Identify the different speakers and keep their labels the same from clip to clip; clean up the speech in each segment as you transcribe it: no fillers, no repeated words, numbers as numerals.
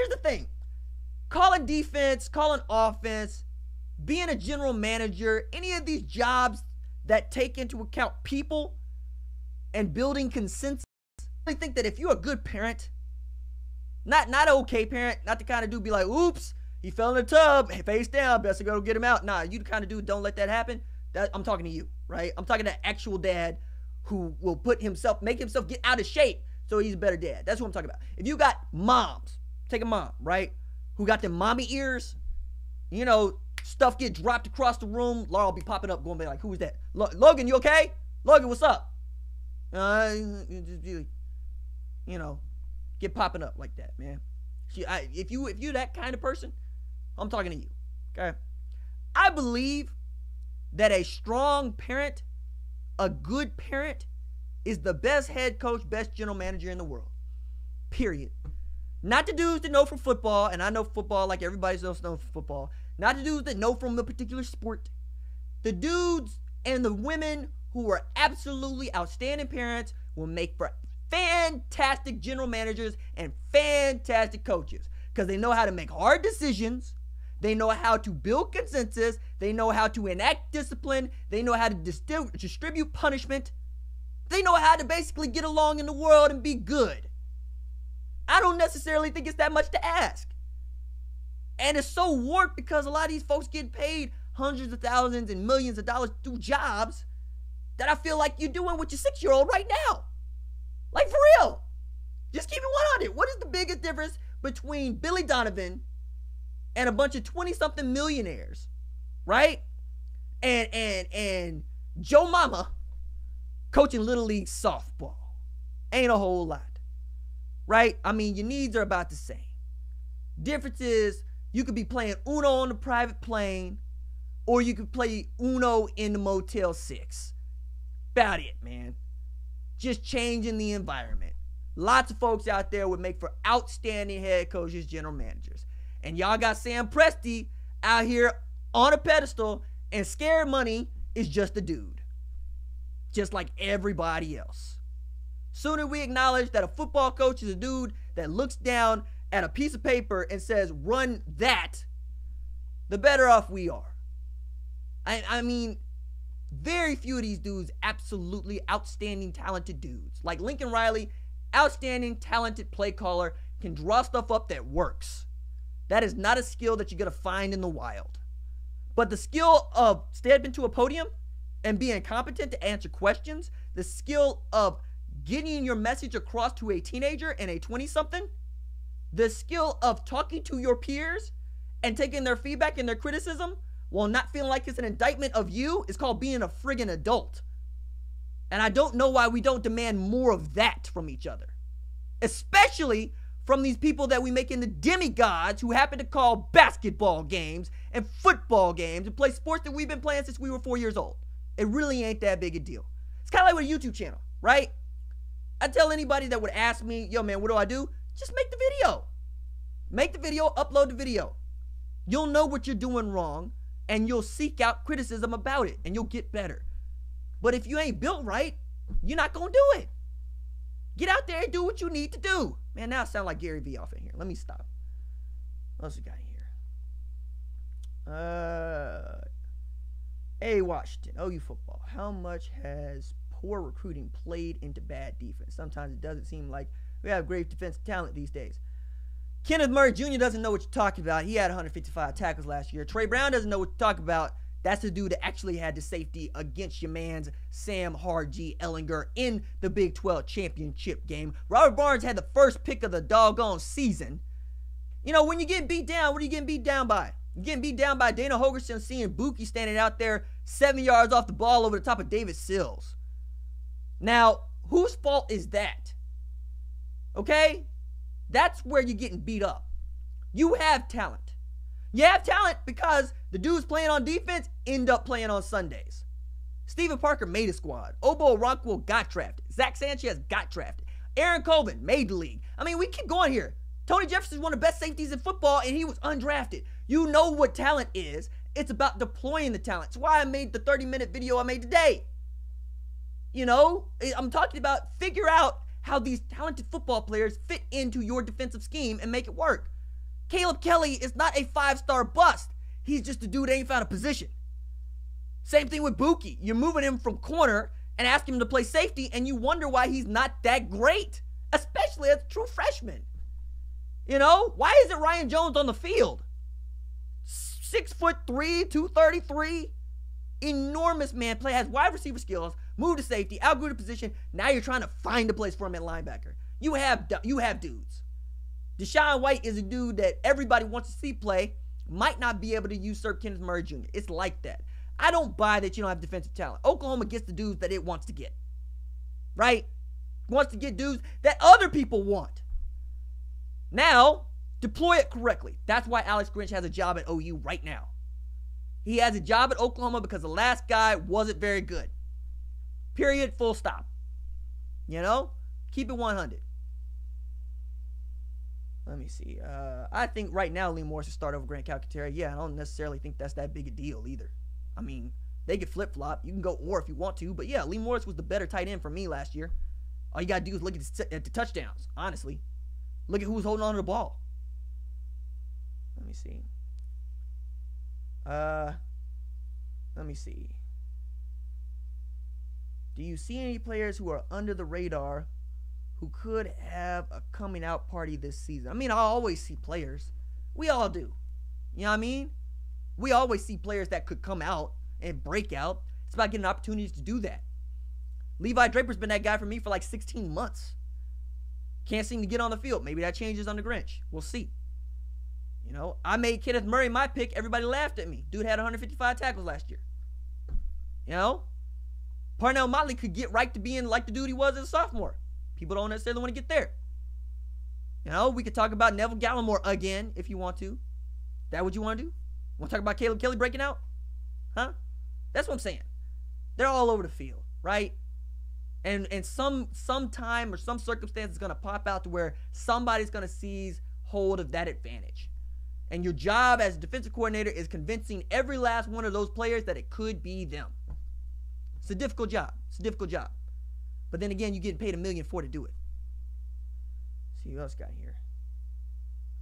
Speaker 1: here's the thing. Calling defense, calling offense, being a general manager, any of these jobs that take into account people and building consensus, I think that if you're a good parent, not an okay parent, not the kind of dude be like, oops, he fell in the tub, face down, best to go get him out. Nah, you the kind of dude, don't let that happen. I'm talking to you, right? I'm talking to actual dad who will make himself get out of shape so he's a better dad. That's what I'm talking about. If you got moms, take a mom, right, who got them mommy ears, you know, stuff get dropped across the room, Laura will be popping up going, be like, who's that? Logan, you okay? Logan, what's up? You know, get popping up like that, man. If you're that kind of person, I'm talking to you, okay? I believe that a strong parent, a good parent, is the best head coach, best general manager in the world. Period. Not the dudes that know from football, and I know football like everybody else knows from football. Not the dudes that know from the particular sport. The dudes and the women who are absolutely outstanding parents will make for fantastic general managers and fantastic coaches because they know how to make hard decisions. They know how to build consensus. They know how to enact discipline. They know how to distribute punishment. They know how to basically get along in the world and be good. I don't necessarily think it's that much to ask. And it's so warped because a lot of these folks get paid hundreds of thousands and millions of dollars through jobs that I feel like you're doing with your 6-year-old right now. Like, for real. Just keep it 100. What is the biggest difference between Billy Donovan and a bunch of 20-something millionaires, right? And Joe Mama coaching Little League softball? Ain't a whole lot, right? I mean, your needs are about the same. Difference is you could be playing Uno on the private plane, or you could play Uno in the Motel 6. About it, man. Just changing the environment. Lots of folks out there would make for outstanding head coaches, general managers. And y'all got Sam Presti out here on a pedestal, and Scared Money is just a dude. Just like everybody else. Sooner we acknowledge that a football coach is a dude that looks down at a piece of paper and says, run that, the better off we are. I mean, very few of these dudes, absolutely outstanding, talented dudes. Like Lincoln Riley, outstanding, talented play caller, can draw stuff up that works. That is not a skill that you're going to find in the wild. But the skill of stepping to a podium and being competent to answer questions, the skill of getting your message across to a teenager and a 20-something, the skill of talking to your peers and taking their feedback and their criticism while not feeling like it's an indictment of you is called being a friggin' adult. And I don't know why we don't demand more of that from each other. Especially from these people that we make into demigods who happen to call basketball games and football games and play sports that we've been playing since we were 4 years old. It really ain't that big a deal. It's kind of like with a YouTube channel, right? I tell anybody that would ask me, yo man, what do? Just make the video. Make the video, upload the video. You'll know what you're doing wrong and you'll seek out criticism about it and you'll get better. But if you ain't built right, you're not going to do it. Get out there and do what you need to do. Man, now I sound like Gary Vee off in here. Let me stop. What else we got here? Hey, Washington, OU football. How much has poor recruiting played into bad defense? Sometimes it doesn't seem like we have great defensive talent these days. Kenneth Murray Jr. doesn't know what you're talking about. He had 155 tackles last year. Trey Brown doesn't know what you're talking about. That's the dude that actually had the safety against your man's Sam Hard-G Ellinger in the Big 12 championship game. Robert Barnes had the first pick of the doggone season. You know, when you get beat down, what are you getting beat down by? You're getting beat down by Dana Holgerson seeing Buki standing out there 7 yards off the ball over the top of David Sills. Now, whose fault is that? Okay? That's where you're getting beat up. You have talent. You have talent because the dudes playing on defense end up playing on Sundays. Stephen Parker made a squad. Obo Oronkwell got drafted. Zach Sanchez got drafted. Aaron Colvin made the league. I mean, we keep going here. Tony Jefferson is one of the best safeties in football, and he was undrafted. You know what talent is. It's about deploying the talent. It's why I made the 30-minute video I made today. You know, I'm talking about figure out how these talented football players fit into your defensive scheme and make it work. Caleb Kelly is not a 5-star bust. He's just a dude that ain't found a position. Same thing with Buki. You're moving him from corner and asking him to play safety, and you wonder why he's not that great, especially as a true freshman. You know, why isn't Ryan Jones on the field? 6'3", 233, enormous man, has wide receiver skills, moved to safety, outgrew the position. Now you're trying to find a place for him at linebacker. You have dudes. Deshaun White is a dude that everybody wants to see play, might not be able to usurp Kenneth Murray Jr. It's like that. I don't buy that you don't have defensive talent. Oklahoma gets the dudes that it wants to get, right? Wants to get dudes that other people want. Now, deploy it correctly. That's why Alex Grinch has a job at OU right now. He has a job at Oklahoma because the last guy wasn't very good. Period, full stop. You know? Keep it 100. Let me see. I think right now Lee Morris should start over Grant Calcaterra. Yeah, I don't necessarily think that's that big a deal either. I mean, they could flip-flop. You can go or if you want to. But yeah, Lee Morris was the better tight end for me last year. All you got to do is look at the touchdowns, honestly. Look at who's holding on to the ball. Let me see. Let me see. Do you see any players who are under the radar who could have a coming out party this season? I mean, I always see players. We all do. You know what I mean? We always see players that could come out and break out. It's about getting opportunities to do that. Levi Draper's been that guy for me for like 16 months. Can't seem to get on the field. Maybe that changes under Grinch. We'll see. You know, I made Kenneth Murray my pick. Everybody laughed at me. Dude had 155 tackles last year. You know? Parnell Motley could get right to being like the dude he was as a sophomore. People don't necessarily want to get there. You know, we could talk about Neville Gallimore again if you want to. That what you want to do? Want to talk about Caleb Kelly breaking out? Huh? That's what I'm saying. They're all over the field, right? And some time or some circumstance is going to pop out to where somebody's going to seize hold of that advantage. And your job as a defensive coordinator is convincing every last one of those players that it could be them. It's a difficult job. It's a difficult job. But then again, you're getting paid $1 million to do it. Let's see what else got here.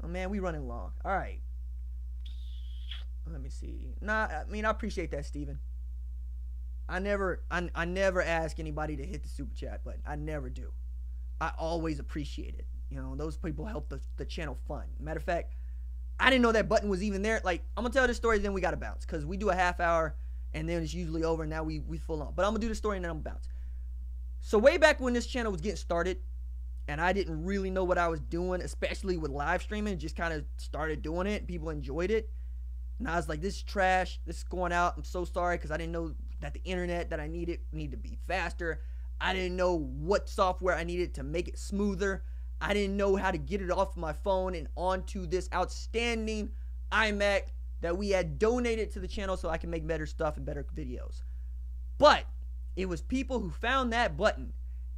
Speaker 1: Oh man, we running long. All right. Let me see. Nah, I mean, I appreciate that, Steven. I never ask anybody to hit the super chat button. I never do. I always appreciate it. You know, those people help the channel fund. Matter of fact, I didn't know that button was even there. Like, I'm gonna tell this story, then we gotta bounce because we do a half hour and then it's usually over. And now we full on. But I'm gonna do the story and then I'm gonna bounce. So way back when this channel was getting started, and I didn't really know what I was doing, especially with live streaming, just kind of started doing it. People enjoyed it. And I was like, this is trash. This is going out. I'm so sorry because I didn't know that the internet that I needed to be faster. I didn't know what software I needed to make it smoother. I didn't know how to get it off my phone and onto this outstanding iMac that we had donated to the channel so I can make better stuff and better videos. But it was people who found that button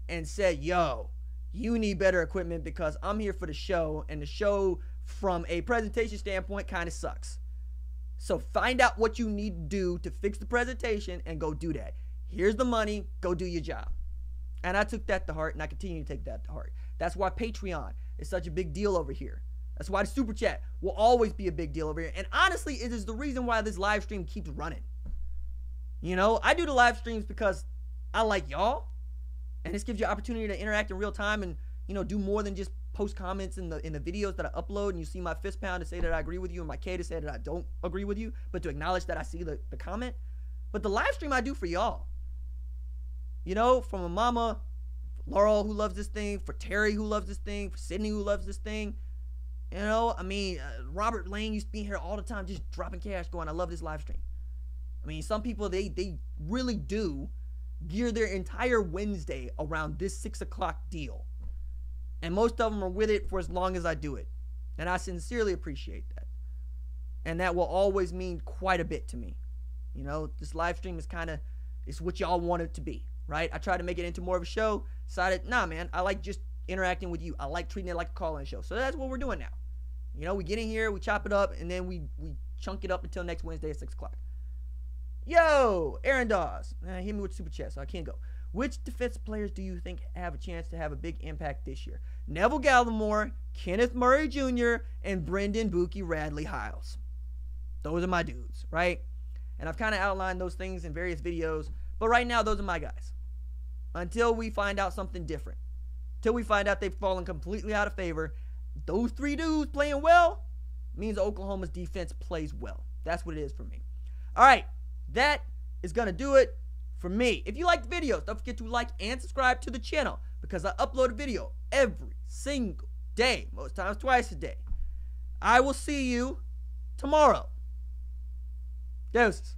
Speaker 1: and said, yo, you need better equipment because I'm here for the show, and the show from a presentation standpoint kind of sucks. So find out what you need to do to fix the presentation and go do that. Here's the money. Go do your job. And I took that to heart, and I continue to take that to heart. That's why Patreon is such a big deal over here. That's why the Super Chat will always be a big deal over here. And honestly, it is the reason why this live stream keeps running. You know, I do the live streams because I like y'all. And this gives you opportunity to interact in real time and, you know, do more than just post comments in the videos that I upload, and you see my fist pound to say that I agree with you and my K to say that I don't agree with you, but to acknowledge that I see the comment. But the live stream I do for y'all. You know, from a mama, Laurel who loves this thing, for Terry who loves this thing, for Sydney who loves this thing. You know, I mean, Robert Lane used to be here all the time just dropping cash going, I love this live stream. I mean, some people, they really do gear their entire Wednesday around this 6 o'clock deal. And most of them are with it for as long as I do it. And I sincerely appreciate that. And that will always mean quite a bit to me. You know, this live stream is kind of, it's what y'all want it to be, right? I tried to make it into more of a show. Decided, nah, man, I like just interacting with you. I like treating it like a call-in show. So that's what we're doing now. You know, we get in here, we chop it up, and then we chunk it up until next Wednesday at 6 o'clock. Yo, Aaron Dawes. Hit me with the super chat, so I can't go. Which defensive players do you think have a chance to have a big impact this year? Neville Gallimore, Kenneth Murray Jr., and Brendan Buki Radley Hiles. Those are my dudes, right? And I've kind of outlined those things in various videos, but right now, those are my guys. Until we find out something different. Until we find out they've fallen completely out of favor, those three dudes playing well means Oklahoma's defense plays well. That's what it is for me. All right, that is going to do it for me. If you like the videos, don't forget to like and subscribe to the channel because I upload a video every single day, most times twice a day. I will see you tomorrow. Deuces.